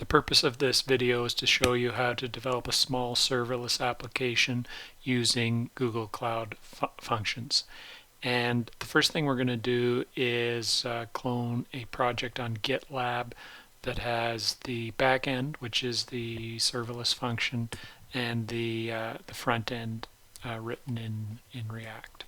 The purpose of this video is to show you how to develop a small serverless application using Google Cloud functions. And the first thing we're going to do is clone a project on Git Lab that has the backend, which is the serverless function, and the front end written in React.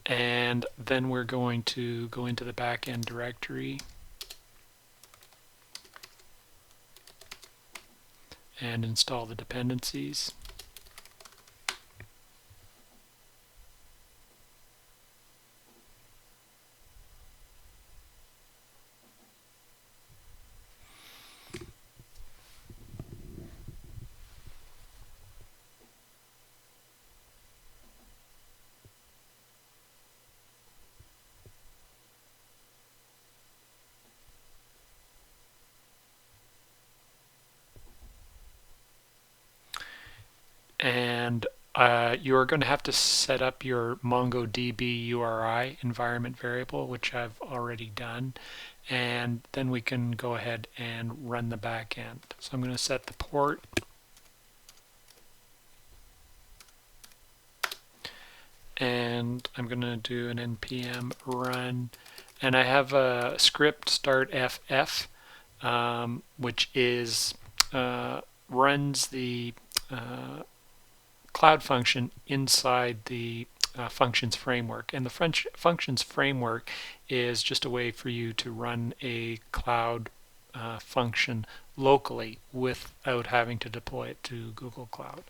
And then we're going to go into the backend directory and install the dependencies. And you're going to have to set up your MongoDB URI environment variable, which I've already done, and then we can go ahead and run the backend. So I'm going to set the port, and I'm going to do an npm run, and I have a script start ff, which is runs the cloud function inside the functions framework. And the functions framework is just a way for you to run a cloud function locally without having to deploy it to Google Cloud.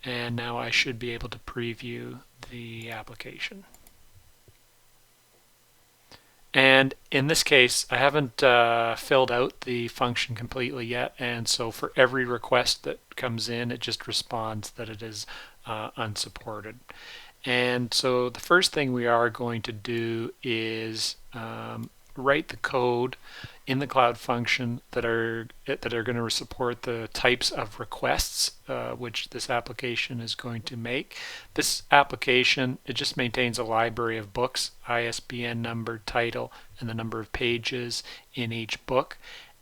And now I should be able to preview the application. And in this case, I haven't filled out the function completely yet, and so for every request that comes in, it just responds that it is unsupported. And so the first thing we are going to do is write the code in the cloud function that are going to support the types of requests which this application is going to make. This application, it just maintains a library of books, ISBN number, title, and the number of pages in each book.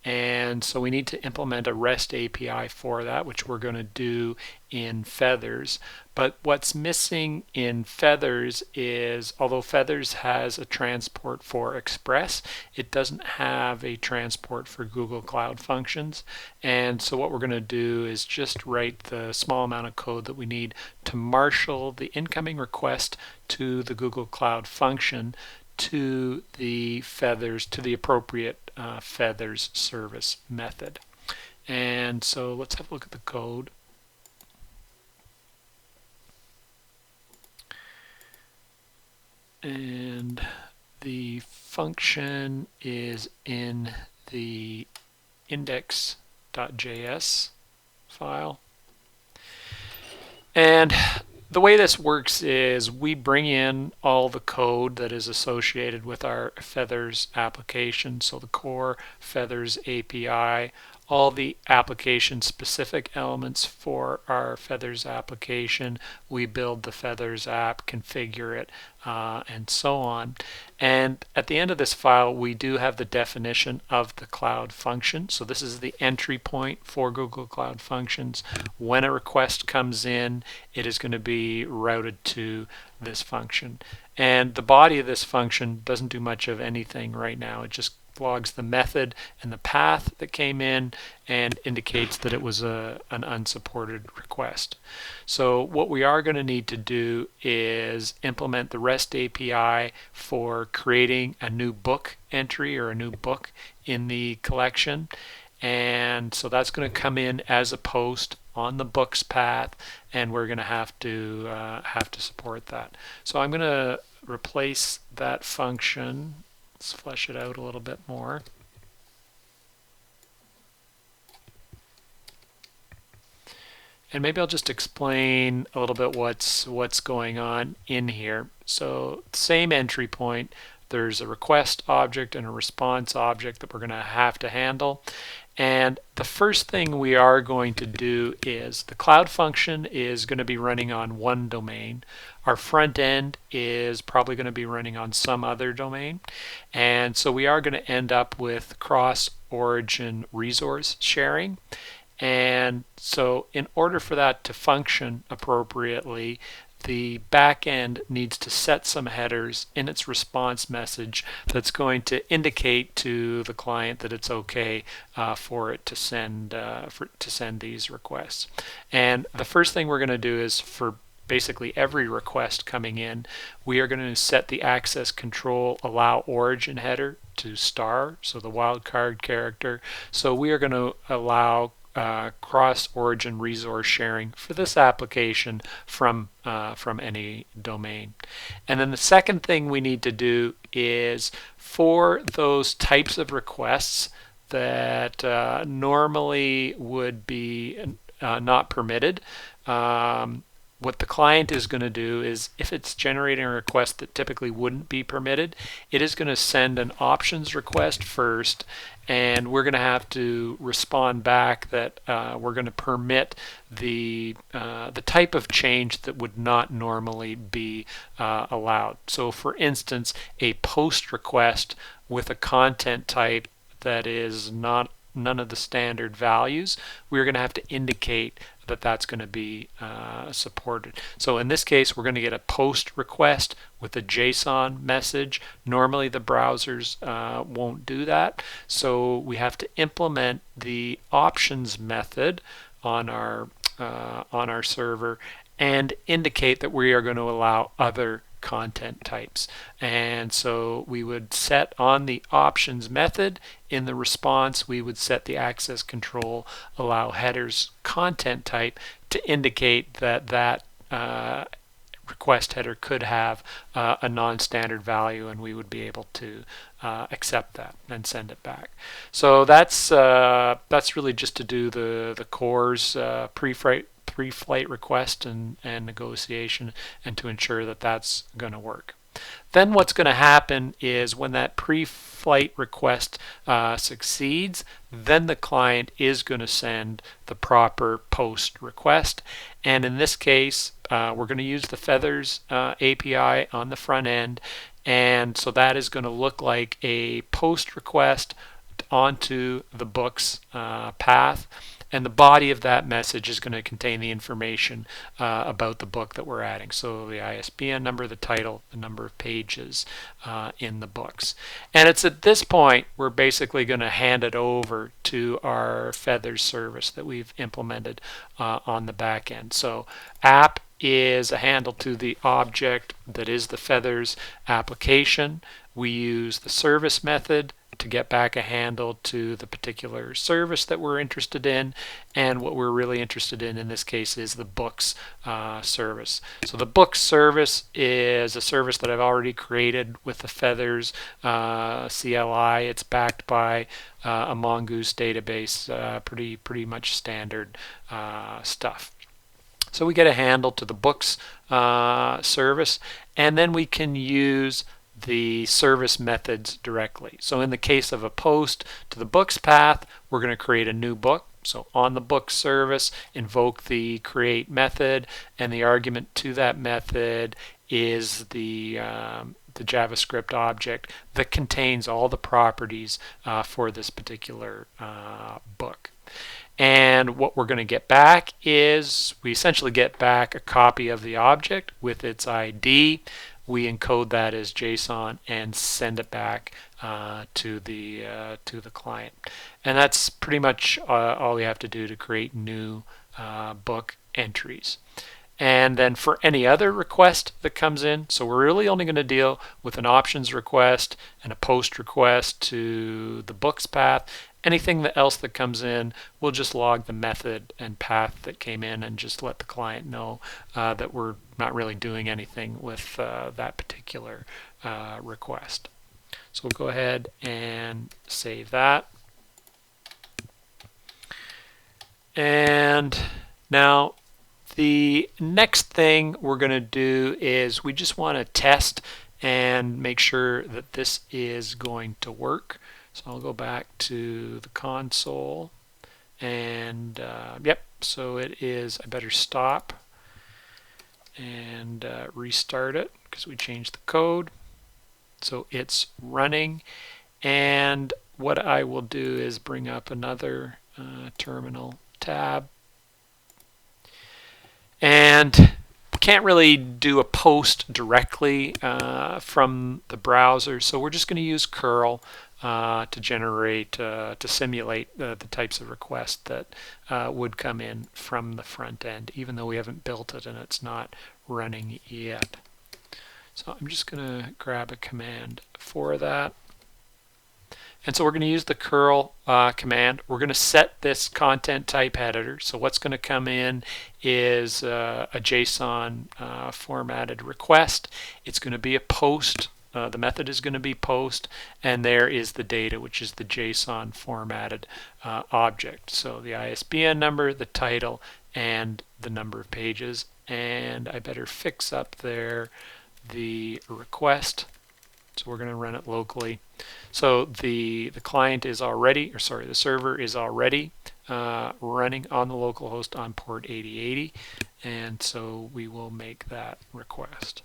And so we need to implement a REST API for that, which we're going to do in Feathers. But what's missing in Feathers is, although Feathers has a transport for Express, it doesn't have a transport for Google Cloud Functions. And so what we're going to do is just write the small amount of code that we need to marshal the incoming request to the Google Cloud Function to the Feathers, to the appropriate Feathers service method. And so let's have a look at the code. And the function is in the index.js file. And the way this works is we bring in all the code that is associated with our Feathers application, so the core Feathers API, all the application specific elements for our Feathers application. We build the Feathers app, configure it, and so on. And at the end of this file, we do have the definition of the cloud function. So this is the entry point for Google Cloud Functions. When a request comes in, it is going to be routed to this function. And the body of this function doesn't do much of anything right now. It just logs the method and the path that came in and indicates that it was an unsupported request. So what we are going to need to do is implement the REST API for creating a new book entry or a new book in the collection. And so that's going to come in as a post on the books path, and we're going to have to support that. So I'm going to replace that function. Let's flesh it out a little bit more. And maybe I'll just explain a little bit what's going on in here. So same entry point, there's a request object and a response object that we're going to have to handle. And the first thing we are going to do is the cloud function is going to be running on one domain. Our front end is probably going to be running on some other domain. And so we are going to end up with cross-origin resource sharing. And so in order for that to function appropriately, the backend needs to set some headers in its response message that's going to indicate to the client that it's okay for it to send these requests. And the first thing we're going to do is for basically every request coming in, we are going to set the access control allow origin header to star, so the wildcard character. So we are going to allow cross-origin resource sharing for this application from any domain. And then the second thing we need to do is for those types of requests that normally would be not permitted, what the client is going to do is if it's generating a request that typically wouldn't be permitted, it is going to send an options request first, and we're going to have to respond back that we're going to permit the type of change that would not normally be allowed. So for instance, a post request with a content type that is not none of the standard values, we're going to have to indicate that that's going to be supported. So in this case, we're going to get a post request with a JSON message. Normally the browsers won't do that, so we have to implement the options method on our server and indicate that we are going to allow other content types. And so we would set on the options method, in the response we would set the access control allow headers content type to indicate that that request header could have a non-standard value, and we would be able to accept that and send it back. So that's really just to do the cores pre-flight request and negotiation, and to ensure that that's going to work. Then what's going to happen is when that pre-flight request succeeds, then the client is going to send the proper post request. And in this case, we're going to use the Feathers API on the front end. And so that is going to look like a post request onto the books path. And the body of that message is going to contain the information about the book that we're adding. So the ISBN number, the title, the number of pages in the books. And it's at this point we're basically going to hand it over to our Feathers service that we've implemented on the back end. So app is a handle to the object that is the Feathers application. We use the service method to get back a handle to the particular service that we're interested in, and what we're really interested in this case is the books service. So the books service is a service that I've already created with the Feathers CLI. It's backed by a Mongoose database, pretty much standard stuff. So we get a handle to the books service, and then we can use the service methods directly. So in the case of a post to the books path, we're going to create a new book. So on the books service, invoke the create method, and the argument to that method is the JavaScript object that contains all the properties for this particular book. And what we're going to get back is we essentially get back a copy of the object with its ID. We encode that as JSON and send it back to the client. And that's pretty much all we have to do to create new book entries. And then for any other request that comes in, so we're really only going to deal with an options request and a post request to the books path. Anything else that comes in, we'll just log the method and path that came in and just let the client know that we're not really doing anything with that particular request. So we'll go ahead and save that. And now the next thing we're going to do is we just want to test and make sure that this is going to work. So I'll go back to the console, and yep, so it is. I better stop and restart it because we changed the code. So it's running, and what I will do is bring up another terminal tab, and can't really do a post directly from the browser, so we're just going to use curl to generate, to simulate the types of requests that would come in from the front end, even though we haven't built it and it's not running yet. So I'm just going to grab a command for that. And so we're going to use the curl command. We're going to set this content type header. So what's going to come in is a JSON formatted request. It's going to be a post. The method is going to be post, and there is the data, which is the JSON formatted object. So the ISBN number, the title, and the number of pages. And I better fix up there the request. So we're going to run it locally. So the client is already, or sorry, the server is already running on the local host on port 8080, and so we will make that request.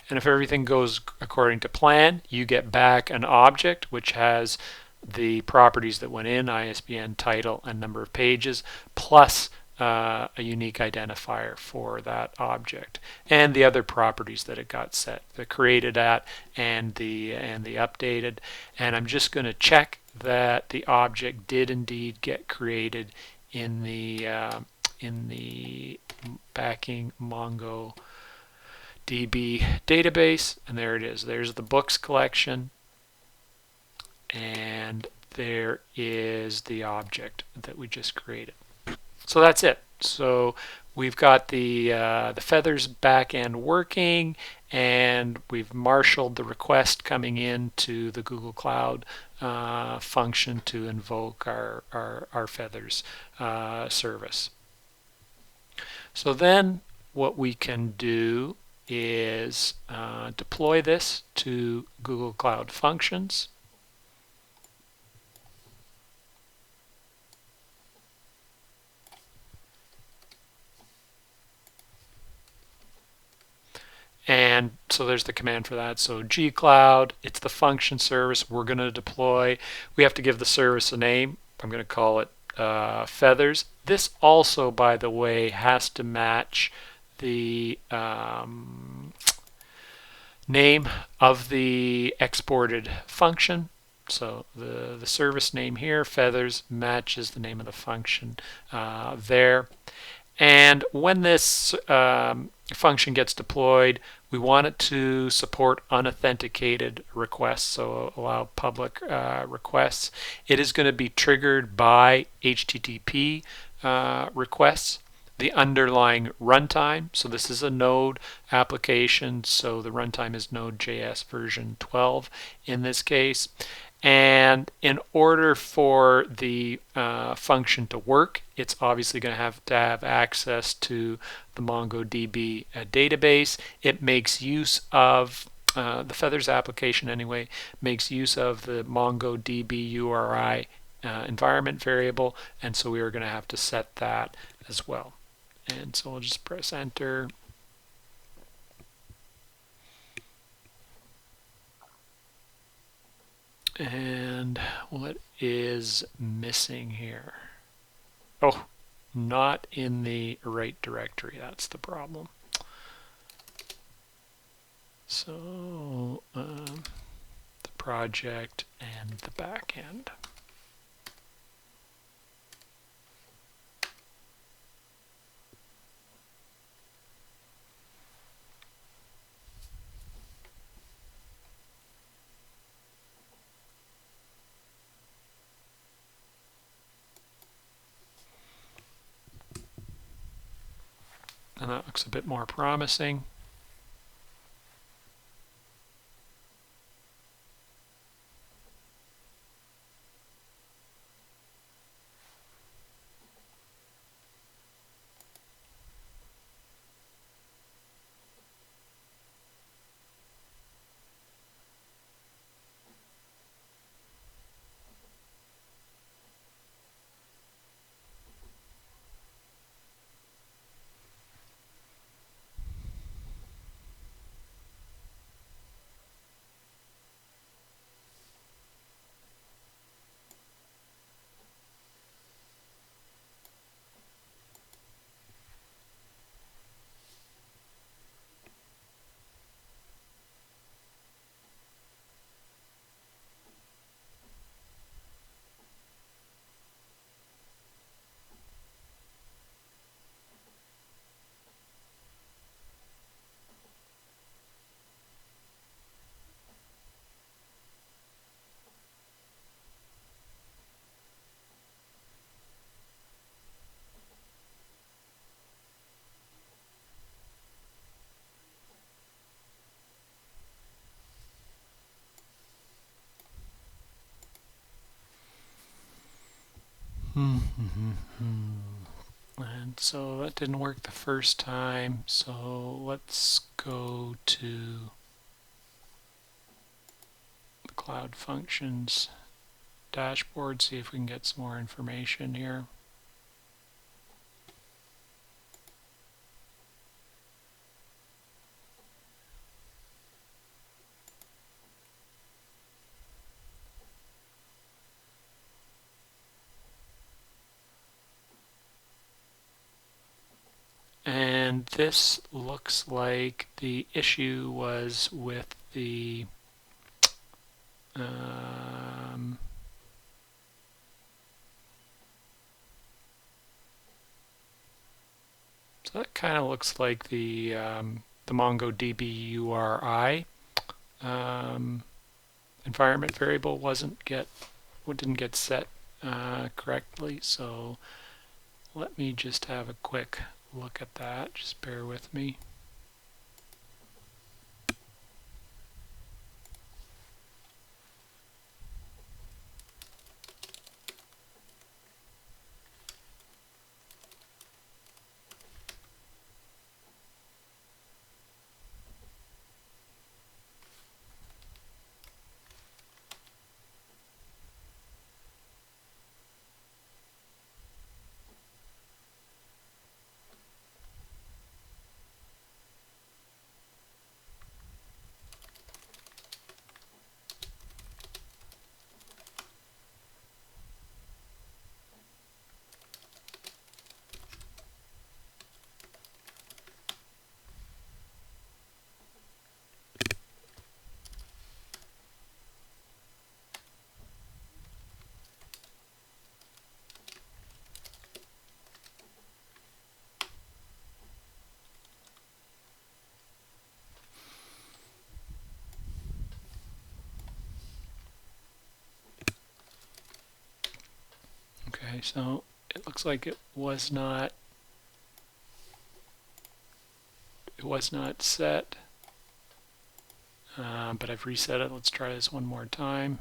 And if everything goes according to plan, you get back an object which has the properties that went in, ISBN, title, and number of pages, plus a unique identifier for that object, and the other properties that it got set, the created at and the updated. And I'm just going to check that the object did indeed get created in the backing MongoDB database, and there it is. There's the books collection, and there is the object that we just created. So that's it. So we've got the Feathers backend working, and we've marshaled the request coming into the Google Cloud function to invoke our Feathers service. So then what we can do is deploy this to Google Cloud Functions. And so there's the command for that. So gcloud, it's the function service we're going to deploy. We have to give the service a name. I'm going to call it Feathers. This also, by the way, has to match the name of the exported function. So the service name here, Feathers, matches the name of the function there. And when this function gets deployed, we want it to support unauthenticated requests, so allow public requests. It is going to be triggered by HTTP requests. The underlying runtime, so this is a Node application, so the runtime is Node.js version 12 in this case. And in order for the function to work, it's obviously going to have access to the MongoDB database. It makes use of the Feathers application anyway, makes use of the MongoDB URI environment variable, and so we are going to have to set that as well. And so we'll just press enter. And what is missing here? Oh, not in the right directory. That's the problem. So the project and the backend. And that looks a bit more promising. And so that didn't work the first time, so let's go to the Cloud Functions dashboard, see if we can get some more information here. And this looks like the issue was with the so that kind of looks like the MongoDB URI environment variable didn't get set correctly. So let me just have a quick look at that. Just bear with me. Okay, so it looks like it was not set, but I've reset it. Let's try this one more time.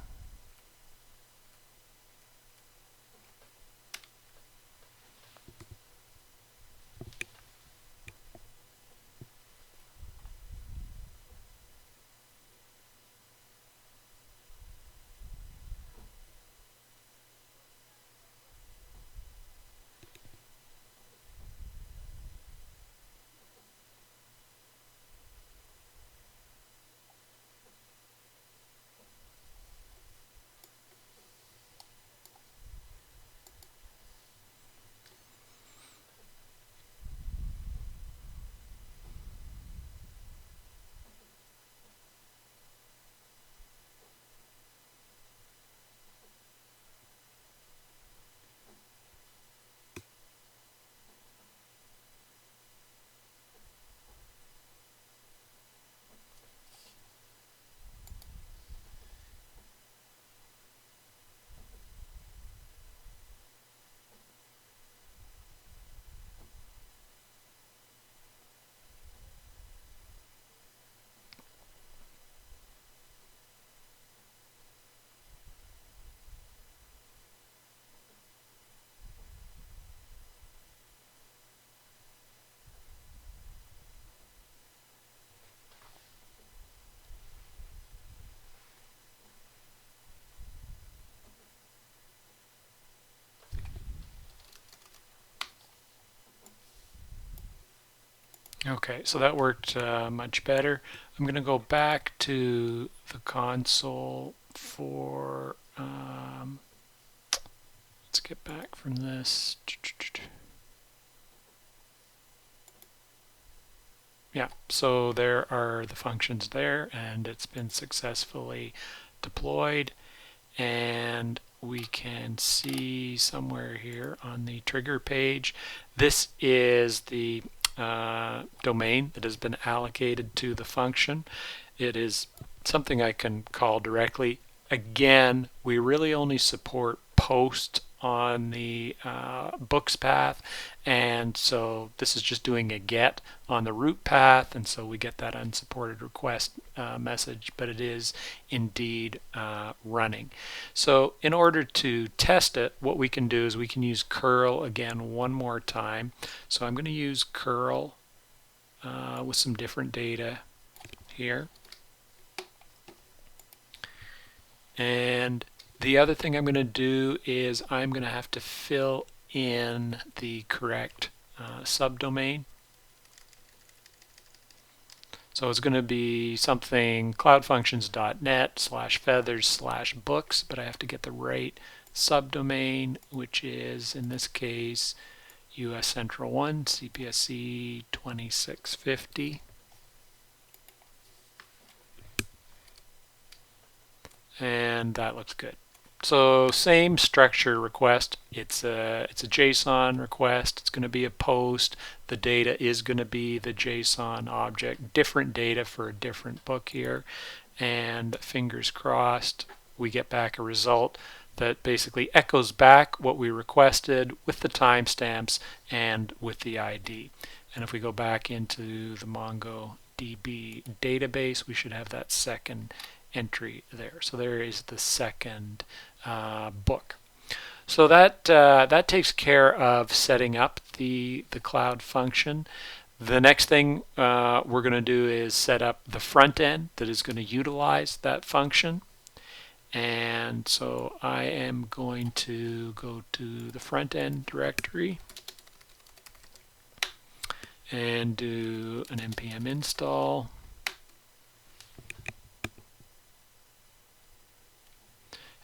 Okay, so that worked much better. I'm going to go back to the console for, let's get back from this. Yeah, so there are the functions there, and it's been successfully deployed. And we can see somewhere here on the trigger page, this is the domain that has been allocated to the function. It is something I can call directly. Again, we really only support post on the books path And so this is just doing a get on the root path, and so we get that unsupported request message, but it is indeed running. So in order to test it, what we can do is we can use curl again one more time. So I'm going to use curl with some different data here. And the other thing I'm going to do is I'm going to have to fill in the correct subdomain. So it's going to be something cloudfunctions.net/feathers/books, but I have to get the right subdomain, which is in this case US Central 1 CPSC 2650. And that looks good. So same structure request. It's a JSON request. It's going to be a post. The data is going to be the JSON object. Different data for a different book here. And fingers crossed, we get back a result that basically echoes back what we requested with the timestamps and with the ID. And if we go back into the MongoDB database, we should have that second entry there. So there is the second book. So that takes care of setting up the cloud function. The next thing we're going to do is set up the front end that is going to utilize that function. And so I am going to go to the front end directory and do an npm install.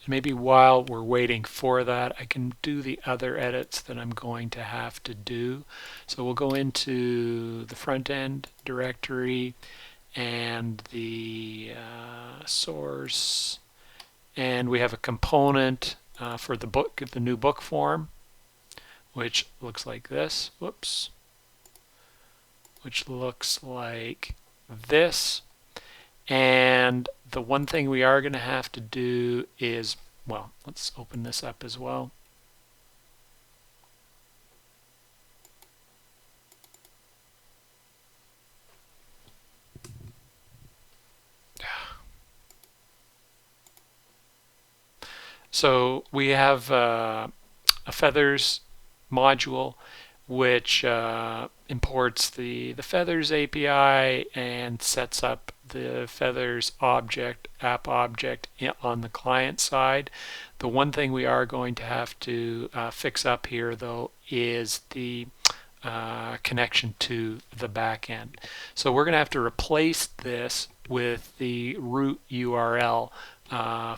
And maybe while we're waiting for that, I can do the other edits that I'm going to have to do. So we'll go into the front end directory and the source, and we have a component for the book, the new book form, which looks like this. Whoops. Which looks like this. And the one thing we are going to have to do is, well, let's open this up as well. So we have a Feathers module which imports the Feathers API and sets up the Feathers object, app object on the client side. The one thing we are going to have to fix up here though is the connection to the backend. So we're going to have to replace this with the root URL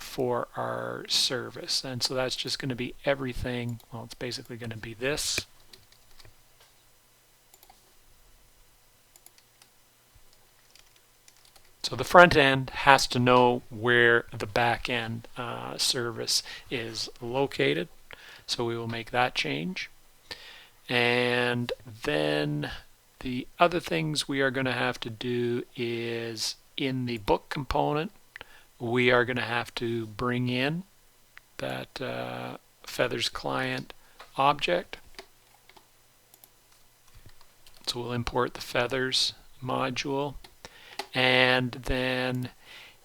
for our service. And so that's just going to be everything. Well, it's basically going to be this. So the front end has to know where the back end service is located. So we will make that change. And then the other things we are going to have to do is in the book component, we are going to have to bring in that Feathers client object. So we'll import the Feathers module. And then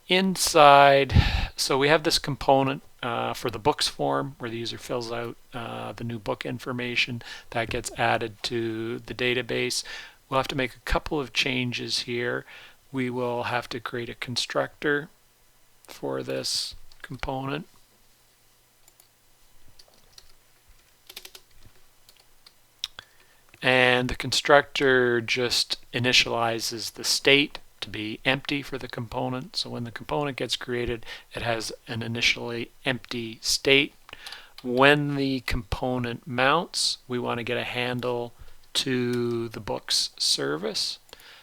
inside, so we have this component for the books form where the user fills out the new book information that gets added to the database. We'll have to make a couple of changes here. We will have to create a constructor for this component. And the constructor just initializes the state to be empty for the component. So when the component gets created, it has an initially empty state. When the component mounts, we want to get a handle to the books service.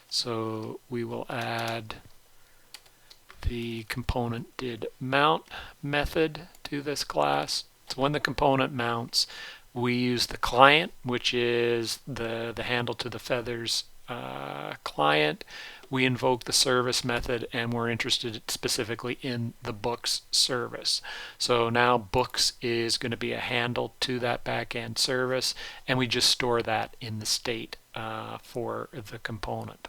So we will add the component did mount method to this class. So when the component mounts, we use the client, which is the handle to the Feathers client, we invoke the service method, and we're interested specifically in the books service. So now books is going to be a handle to that backend service, and we just store that in the state for the component.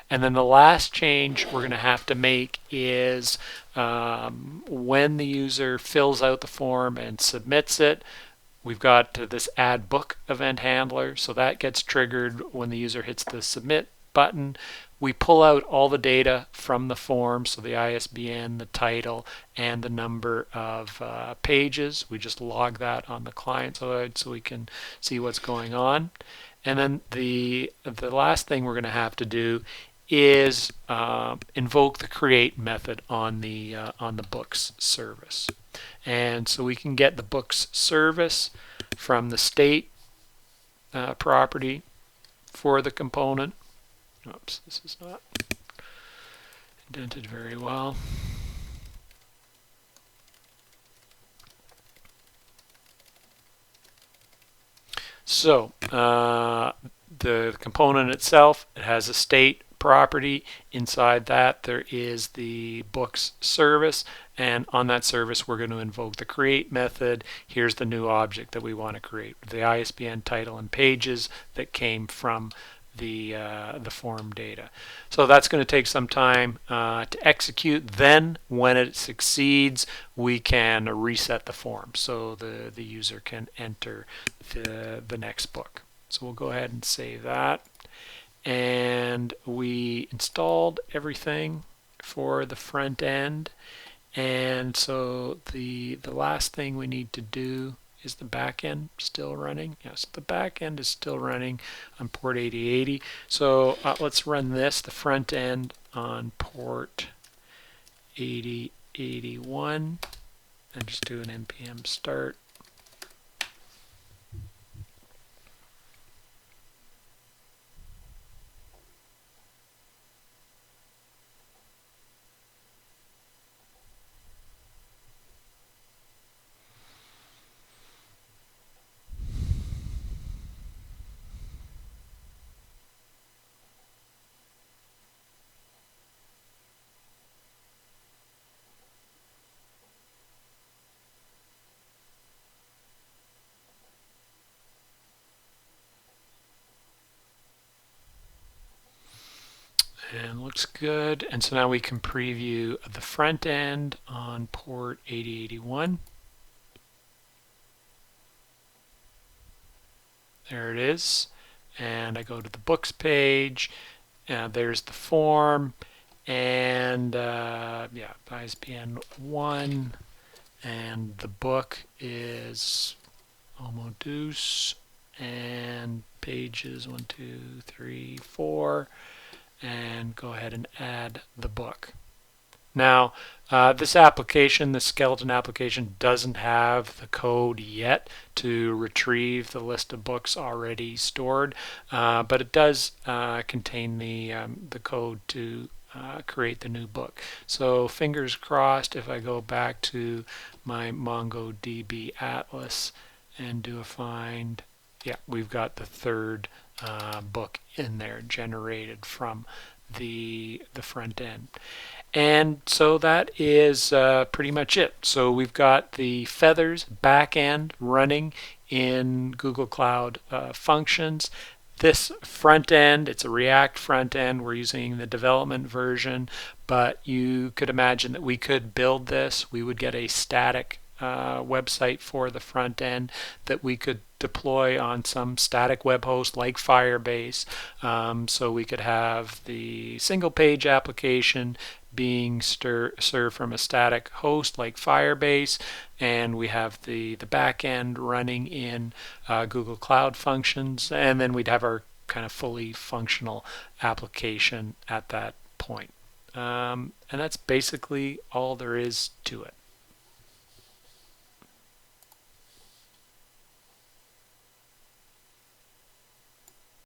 And then the last change we're going to have to make is when the user fills out the form and submits it, we've got this add book event handler. So that gets triggered when the user hits the submit button. We pull out all the data from the form, so the ISBN, the title, and the number of pages. We just log that on the client side so we can see what's going on. And then the last thing we're going to have to do is invoke the create method on the books service. And so we can get the books service from the state property for the component. Oops, this is not indented very well. So the component itself, it has a state property. Inside that there is the books service, and on that service we're going to invoke the create method. Here's the new object that we want to create, the ISBN, title, and pages that came from the form data. So that's going to take some time to execute. Then when it succeeds, we can reset the form so the user can enter the next book. So we'll go ahead and save that. And we installed everything for the front end, and so the last thing we need to do is the back end still running. Yes, the back end is still running on port 8080. So let's run this, the front end, on port 8081, and just do an npm start. And looks good. And so now we can preview the front end on port 8081. There it is. And I go to the books page. There's the form. And yeah, ISBN 1. And the book is Homo Deus. And pages 1, 2, 3, 4. And go ahead and add the book. Now, this application, the skeleton application, doesn't have the code yet to retrieve the list of books already stored, but it does contain the code to create the new book. So fingers crossed, if I go back to my MongoDB Atlas and do a find, yeah, we've got the third book in there generated from the front end. And so that is pretty much it. So we've got the Feathers backend running in Google Cloud Functions. This front end, it's a React front end. We're using the development version, but you could imagine that we could build this. We would get a static website for the front end that we could deploy on some static web host like Firebase. So we could have the single page application being served from a static host like Firebase, and we have the back end running in Google Cloud Functions, and then we'd have our kind of fully functional application at that point. And that's basically all there is to it.